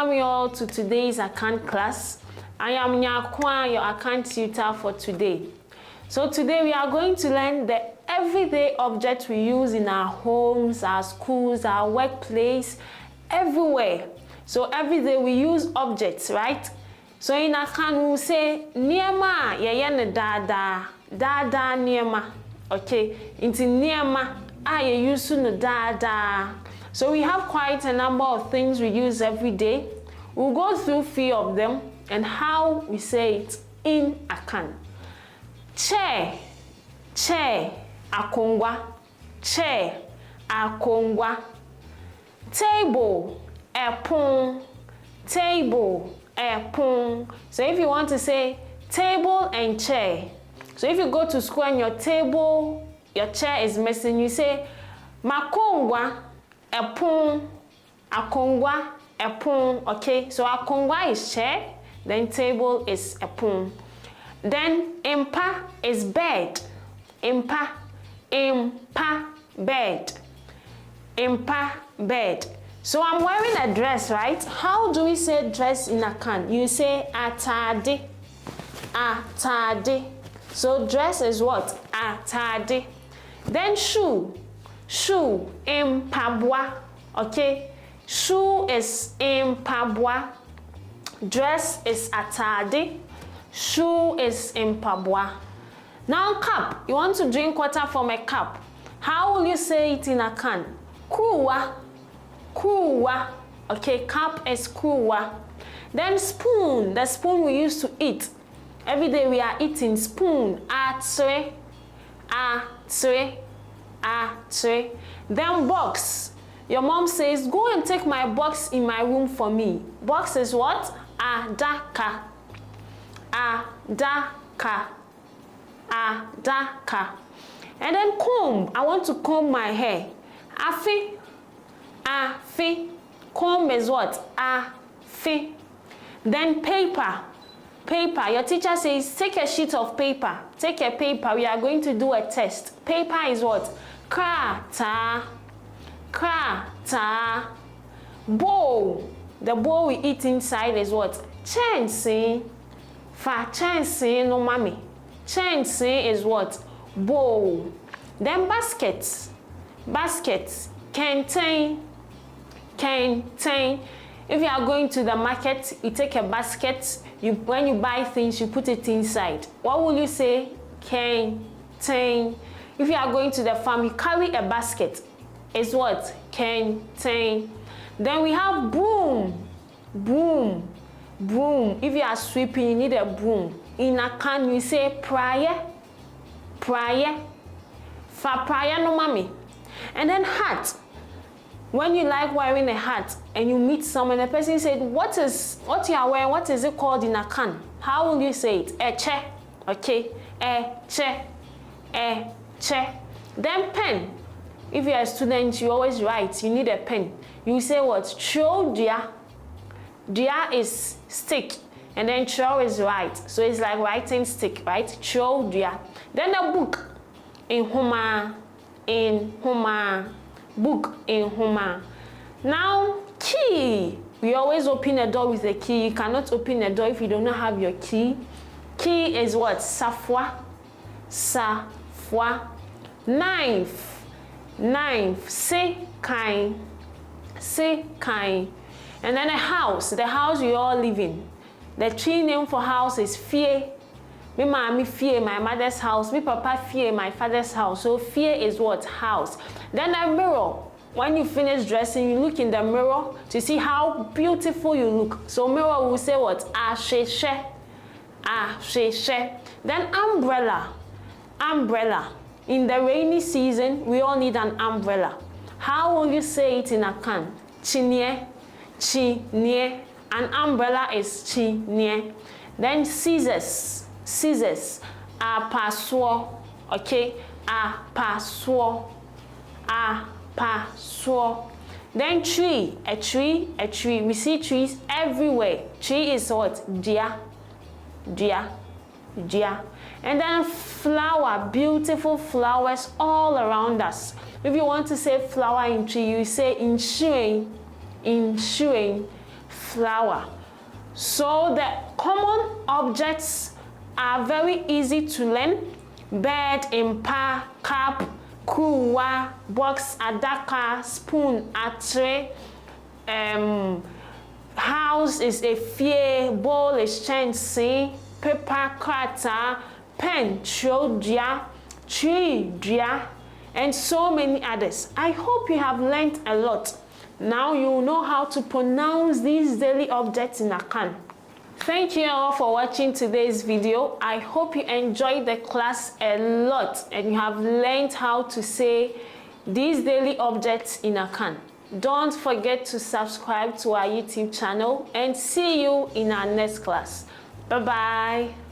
welcome you all to today's account class. I am Nyakwa, your account tutor for today. So today we are going to learn the everyday objects we use in our homes, our schools, our workplace, everywhere. So every day we use objects, right? So in account we say niema yeyene dada niema. Okay, into niema ye use no dada. So we have quite a number of things we use every day. We'll go through few of them and how we say it in Akan. Chair, akongwa, chair, akongwa. Table, epon, table, epon. So if you want to say table and chair, so if you go to school and your table, your chair is missing, you say makongwa, epon, akongwa, epon. Okay, so akongwa is chair, then table is epon. Then impa is bed. Impa, bed. Impa, bed. So I'm wearing a dress, right? How do we say dress in Akan? You say atade. Atade. So dress is what? Atade. Then shoe. Shoe, impabwa. Okay? Shoe is impabwa. Dress is atade. Shoe is impabwa. Now cup. You want to drink water from a cup. How will you say it in Akan? Kuwa. Kuwa. Okay, cup is kuwa. Then spoon. The spoon we used to eat. Every day we are eating spoon. Atre. Atre. Atre. Then box. Your mom says, go and take my box in my room for me. Box is what? Adaka. Adaka. Adaka. And then comb. I want to comb my hair. Afi. Afi. Comb is what? Afi. Then paper. Paper. Your teacher says, take a sheet of paper. Take a paper. We are going to do a test. Paper is what? Krata. Krata. Bowl. The bowl we eat inside is what? Chensi. Fa chensi no mami. Chensi is what? Bowl. Then baskets. Baskets. Kenten. Kenten. If you are going to the market, you take a basket. When you buy things, you put it inside. What will you say? Kenten. If you are going to the farm, you carry a basket. It's what? Kenten. Then we have broom. Broom. Broom. If you are sweeping, you need a broom. In Akan, you say prayer. Prayer. Fa prayer no mami. And then hat. When you like wearing a hat and you meet someone, the person said, what you are wearing, what is it called in Akan? How will you say it? Eche. Okay. Eche. Eche. Then pen. If you are a student, you always write. You need a pen. You say what? Throw dia. Dia is stick. And then throw is write. So it's like writing stick, right? Throw dia. Then a book. In huma. In huma. Book in huma. Now, key. We always open a door with a key. You cannot open a door if you do not have your key. Key is what? Safwa. Safwa. Knife. Knife. Se kind. Se kind. And then a house. The house we all live in. The tree name for house is Fie. Me mommy Fie, my mother's house. Me papa Fie, my father's house. So Fie is what? House. Then a mirror. When you finish dressing, you look in the mirror to see how beautiful you look. So mirror will say what? Asheshe. Asheshe. Then umbrella. Umbrella. In the rainy season, we all need an umbrella. How will you say it in Akan? Chinye. Chinye. An umbrella is chinye. Then scissors. Scissors. Apaswo. Okay. Apaswo. Apaswo. Then tree. A tree. A tree. We see trees everywhere. Tree is what? Dia. Dia. Dia. And then flower. Beautiful flowers all around us. If you want to say flower in tree, you say in shuing. In shuing. flower. So the common objects are very easy to learn. Bed, impa, cup, kuwa, box, adaka, spoon, a tray. House is a fie, bowl is chancy, paper, krata, pen, chodria, tree, dria, and so many others. I hope you have learned a lot. Now you know how to pronounce these daily objects in Akan. Thank you all for watching today's video. I hope you enjoyed the class a lot and you have learned how to say these daily objects in Akan. Don't forget to subscribe to our YouTube channel and see you in our next class. Bye-bye.